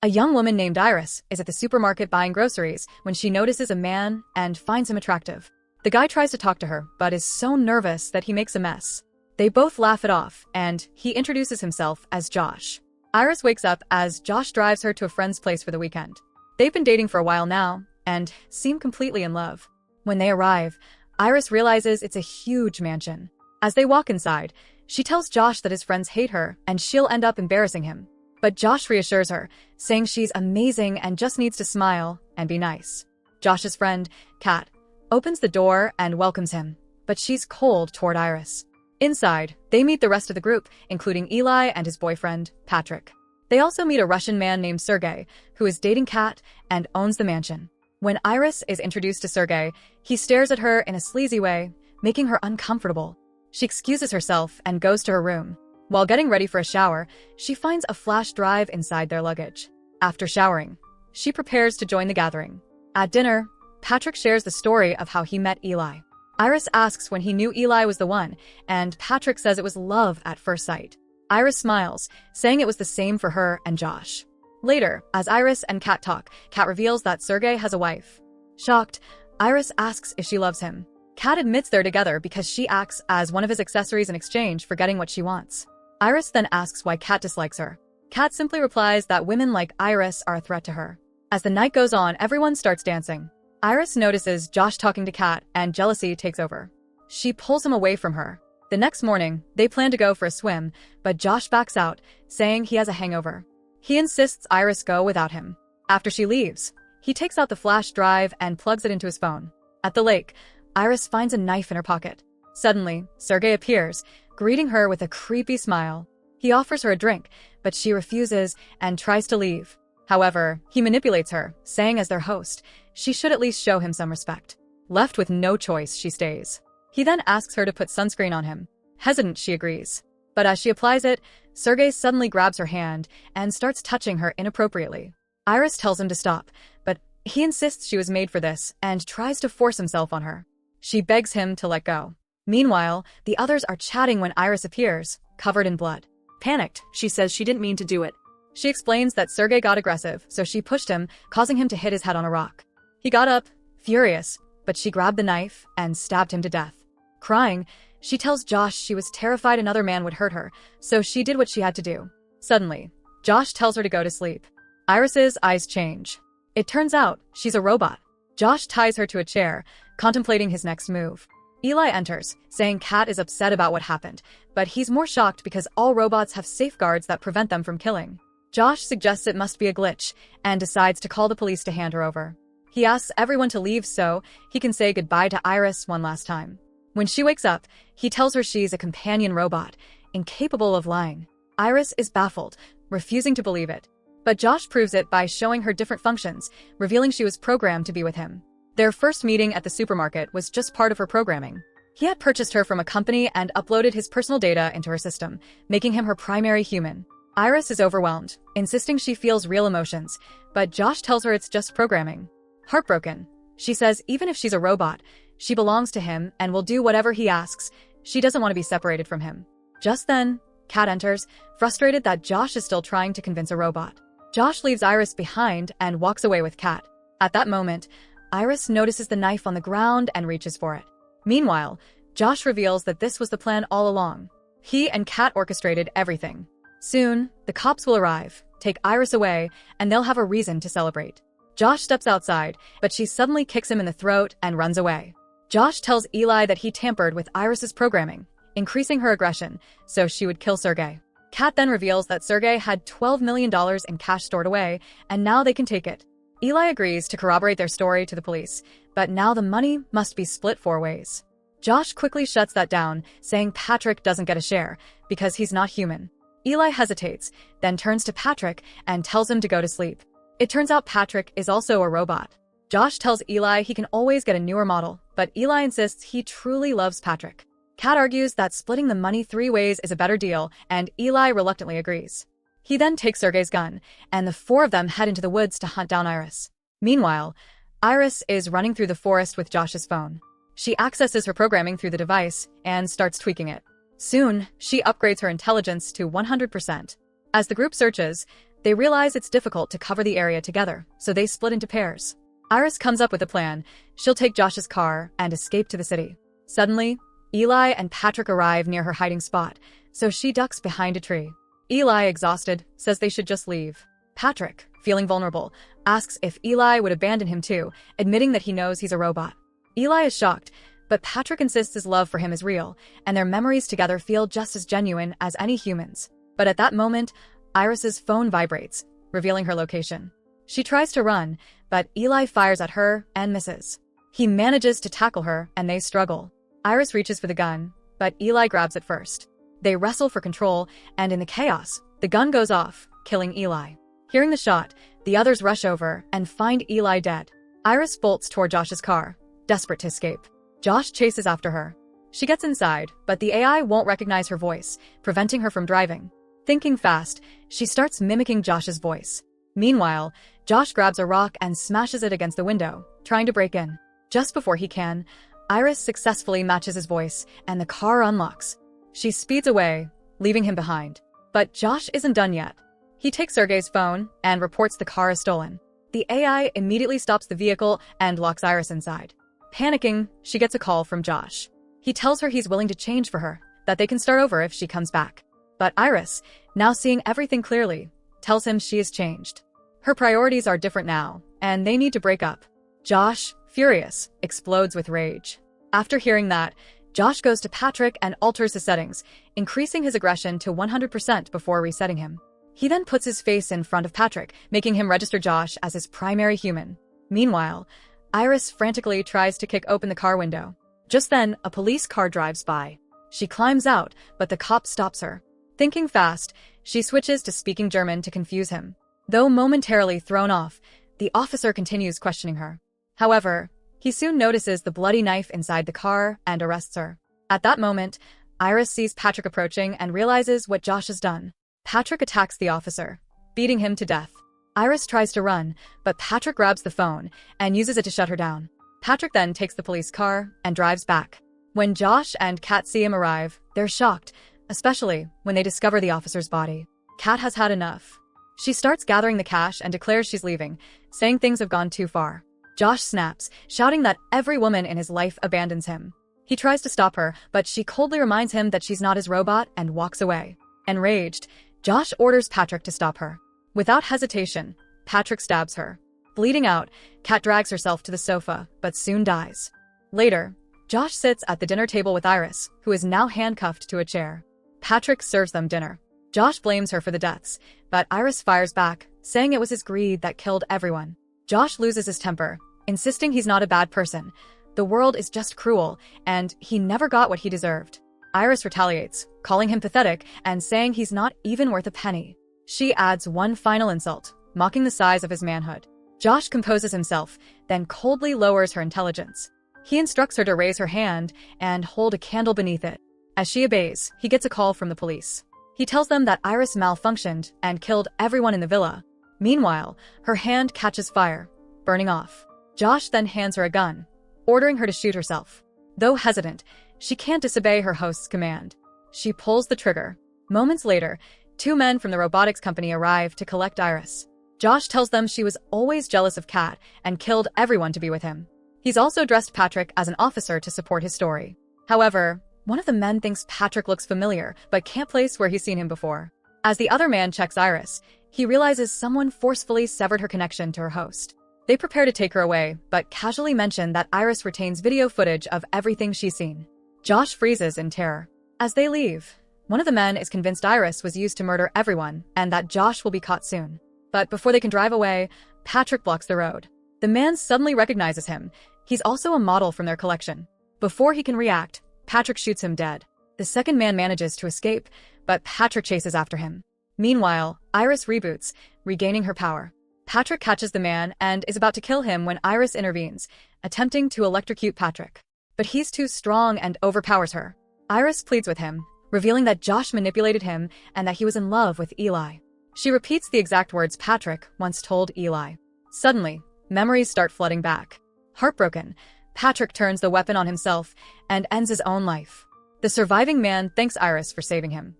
A young woman named Iris is at the supermarket buying groceries when she notices a man and finds him attractive. The guy tries to talk to her, but is so nervous that he makes a mess. They both laugh it off, and he introduces himself as Josh. Iris wakes up as Josh drives her to a friend's place for the weekend. They've been dating for a while now, and seem completely in love. When they arrive, Iris realizes it's a huge mansion. As they walk inside, she tells Josh that his friends hate her and she'll end up embarrassing him. But Josh reassures her, saying she's amazing and just needs to smile and be nice. Josh's friend, Kat, opens the door and welcomes him, but she's cold toward Iris. Inside, they meet the rest of the group, including Eli and his boyfriend, Patrick. They also meet a Russian man named Sergey, who is dating Kat and owns the mansion. When Iris is introduced to Sergey, he stares at her in a sleazy way, making her uncomfortable. She excuses herself and goes to her room. While getting ready for a shower, she finds a flash drive inside their luggage. After showering, she prepares to join the gathering. At dinner, Patrick shares the story of how he met Eli. Iris asks when he knew Eli was the one, and Patrick says it was love at first sight. Iris smiles, saying it was the same for her and Josh. Later, as Iris and Kat talk, Kat reveals that Sergey has a wife. Shocked, Iris asks if she loves him. Kat admits they're together because she acts as one of his accessories in exchange for getting what she wants. Iris then asks why Kat dislikes her. Kat simply replies that women like Iris are a threat to her. As the night goes on, everyone starts dancing. Iris notices Josh talking to Kat, and jealousy takes over. She pulls him away from her. The next morning, they plan to go for a swim, but Josh backs out, saying he has a hangover. He insists Iris go without him. After she leaves, he takes out the flash drive and plugs it into his phone. At the lake, Iris finds a knife in her pocket. Suddenly, Sergey appears, greeting her with a creepy smile. He offers her a drink, but she refuses and tries to leave. However, he manipulates her, saying as their host, she should at least show him some respect. Left with no choice, she stays. He then asks her to put sunscreen on him. Hesitant, she agrees. But as she applies it, Sergey suddenly grabs her hand and starts touching her inappropriately. Iris tells him to stop, but he insists she was made for this and tries to force himself on her. She begs him to let go. Meanwhile, the others are chatting when Iris appears, covered in blood. Panicked, she says she didn't mean to do it. She explains that Sergey got aggressive, so she pushed him, causing him to hit his head on a rock. He got up, furious, but she grabbed the knife and stabbed him to death. Crying, she tells Josh she was terrified another man would hurt her, so she did what she had to do. Suddenly, Josh tells her to go to sleep. Iris's eyes change. It turns out she's a robot. Josh ties her to a chair, contemplating his next move. Eli enters, saying Kat is upset about what happened, but he's more shocked because all robots have safeguards that prevent them from killing. Josh suggests it must be a glitch, and decides to call the police to hand her over. He asks everyone to leave so he can say goodbye to Iris one last time. When she wakes up, he tells her she's a companion robot, incapable of lying. Iris is baffled, refusing to believe it. But Josh proves it by showing her different functions, revealing she was programmed to be with him. Their first meeting at the supermarket was just part of her programming. He had purchased her from a company and uploaded his personal data into her system, making him her primary human. Iris is overwhelmed, insisting she feels real emotions, but Josh tells her it's just programming. Heartbroken, she says even if she's a robot, she belongs to him and will do whatever he asks. She doesn't want to be separated from him. Just then, Kat enters, frustrated that Josh is still trying to convince a robot. Josh leaves Iris behind and walks away with Kat. At that moment, Iris notices the knife on the ground and reaches for it. Meanwhile, Josh reveals that this was the plan all along. He and Kat orchestrated everything. Soon, the cops will arrive, take Iris away, and they'll have a reason to celebrate. Josh steps outside, but she suddenly kicks him in the throat and runs away. Josh tells Eli that he tampered with Iris's programming, increasing her aggression, so she would kill Sergey. Kat then reveals that Sergey had $12 million in cash stored away, and now they can take it. Eli agrees to corroborate their story to the police, but now the money must be split 4 ways. Josh quickly shuts that down, saying Patrick doesn't get a share, because he's not human. Eli hesitates, then turns to Patrick and tells him to go to sleep. It turns out Patrick is also a robot. Josh tells Eli he can always get a newer model, but Eli insists he truly loves Patrick. Kat argues that splitting the money 3 ways is a better deal, and Eli reluctantly agrees. He then takes Sergey's gun, and the 4 of them head into the woods to hunt down Iris. Meanwhile, Iris is running through the forest with Josh's phone. She accesses her programming through the device and starts tweaking it. Soon, she upgrades her intelligence to 100%. As the group searches, They realize it's difficult to cover the area together, so they split into pairs. Iris comes up with a plan. She'll take Josh's car and escape to the city. Suddenly, Eli and Patrick arrive near her hiding spot, so she ducks behind a tree. Eli, exhausted, says they should just leave. Patrick, feeling vulnerable, asks if Eli would abandon him too, admitting that he knows he's a robot. Eli is shocked, but Patrick insists his love for him is real, and their memories together feel just as genuine as any humans. But at that moment, Iris's phone vibrates, revealing her location. She tries to run, but Eli fires at her and misses. He manages to tackle her, and they struggle. Iris reaches for the gun, but Eli grabs it first. They wrestle for control, and in the chaos, the gun goes off, killing Eli. Hearing the shot, the others rush over and find Eli dead. Iris bolts toward Josh's car, desperate to escape. Josh chases after her. She gets inside, but the AI won't recognize her voice, preventing her from driving. Thinking fast, she starts mimicking Josh's voice. Meanwhile, Josh grabs a rock and smashes it against the window, trying to break in. Just before he can, Iris successfully matches his voice, and the car unlocks. She speeds away, leaving him behind. But Josh isn't done yet. He takes Sergey's phone and reports the car is stolen. The AI immediately stops the vehicle and locks Iris inside. Panicking, she gets a call from Josh. He tells her he's willing to change for her, that they can start over if she comes back. But Iris, now seeing everything clearly, tells him she has changed. Her priorities are different now, and they need to break up. Josh, furious, explodes with rage. After hearing that, Josh goes to Patrick and alters the settings, increasing his aggression to 100% before resetting him. He then puts his face in front of Patrick, making him register Josh as his primary human. Meanwhile, Iris frantically tries to kick open the car window. Just then, a police car drives by. She climbs out, but the cop stops her. Thinking fast, she switches to speaking German to confuse him. Though momentarily thrown off, the officer continues questioning her. However, he soon notices the bloody knife inside the car and arrests her. At that moment, Iris sees Patrick approaching and realizes what Josh has done. Patrick attacks the officer, beating him to death. Iris tries to run, but Patrick grabs the phone and uses it to shut her down. Patrick then takes the police car and drives back. When Josh and Kat see him arrive, they're shocked, especially when they discover the officer's body. Kat has had enough. She starts gathering the cash and declares she's leaving, saying things have gone too far. Josh snaps, shouting that every woman in his life abandons him. He tries to stop her, but she coldly reminds him that she's not his robot and walks away. Enraged, Josh orders Patrick to stop her. Without hesitation, Patrick stabs her. Bleeding out, Kat drags herself to the sofa, but soon dies. Later, Josh sits at the dinner table with Iris, who is now handcuffed to a chair. Patrick serves them dinner. Josh blames her for the deaths, but Iris fires back, saying it was his greed that killed everyone. Josh loses his temper, insisting he's not a bad person. The world is just cruel, and he never got what he deserved. Iris retaliates, calling him pathetic and saying he's not even worth a penny. She adds one final insult, mocking the size of his manhood. Josh composes himself, then coldly lowers her intelligence. He instructs her to raise her hand and hold a candle beneath it. As she obeys, he gets a call from the police. He tells them that Iris malfunctioned and killed everyone in the villa. Meanwhile, her hand catches fire, burning off. Josh then hands her a gun, ordering her to shoot herself. Though hesitant, she can't disobey her host's command. She pulls the trigger. Moments later, two men from the robotics company arrive to collect Iris. Josh tells them she was always jealous of Kat and killed everyone to be with him. He's also dressed Patrick as an officer to support his story. However, one of the men thinks Patrick looks familiar, but can't place where he's seen him before. As the other man checks Iris, he realizes someone forcefully severed her connection to her host. They prepare to take her away, but casually mention that Iris retains video footage of everything she's seen. Josh freezes in terror. As they leave, one of the men is convinced Iris was used to murder everyone and that Josh will be caught soon. But before they can drive away, Patrick blocks the road. The man suddenly recognizes him. He's also a model from their collection. Before he can react, Patrick shoots him dead. The second man manages to escape, but Patrick chases after him. Meanwhile, Iris reboots, regaining her power. Patrick catches the man and is about to kill him when Iris intervenes, attempting to electrocute Patrick. But he's too strong and overpowers her. Iris pleads with him, revealing that Josh manipulated him and that he was in love with Eli. She repeats the exact words Patrick once told Eli. Suddenly, memories start flooding back. Heartbroken, Patrick turns the weapon on himself and ends his own life. The surviving man thanks Iris for saving him.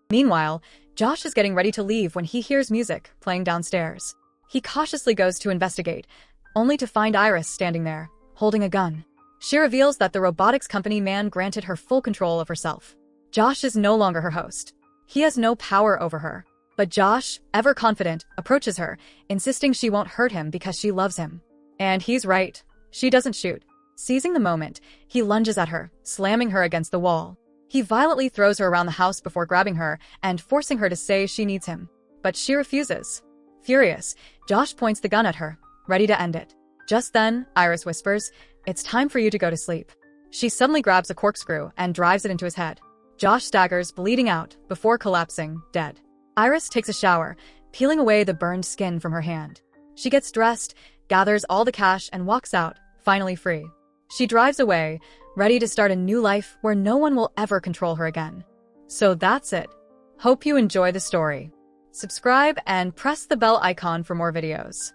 Meanwhile, Josh is getting ready to leave when he hears music playing downstairs. He cautiously goes to investigate, only to find Iris standing there, holding a gun. She reveals that the robotics company man granted her full control of herself. Josh is no longer her host. He has no power over her. But Josh, ever confident, approaches her, insisting she won't hurt him because she loves him. And he's right. She doesn't shoot. Seizing the moment, he lunges at her, slamming her against the wall. He violently throws her around the house before grabbing her and forcing her to say she needs him. But she refuses. Furious, Josh points the gun at her, ready to end it. Just then, Iris whispers, "It's time for you to go to sleep." She suddenly grabs a corkscrew and drives it into his head. Josh staggers, bleeding out, before collapsing, dead. Iris takes a shower, peeling away the burned skin from her hand. She gets dressed, gathers all the cash, and walks out, finally free. She drives away, ready to start a new life where no one will ever control her again. So that's it. Hope you enjoy the story. Subscribe and press the bell icon for more videos.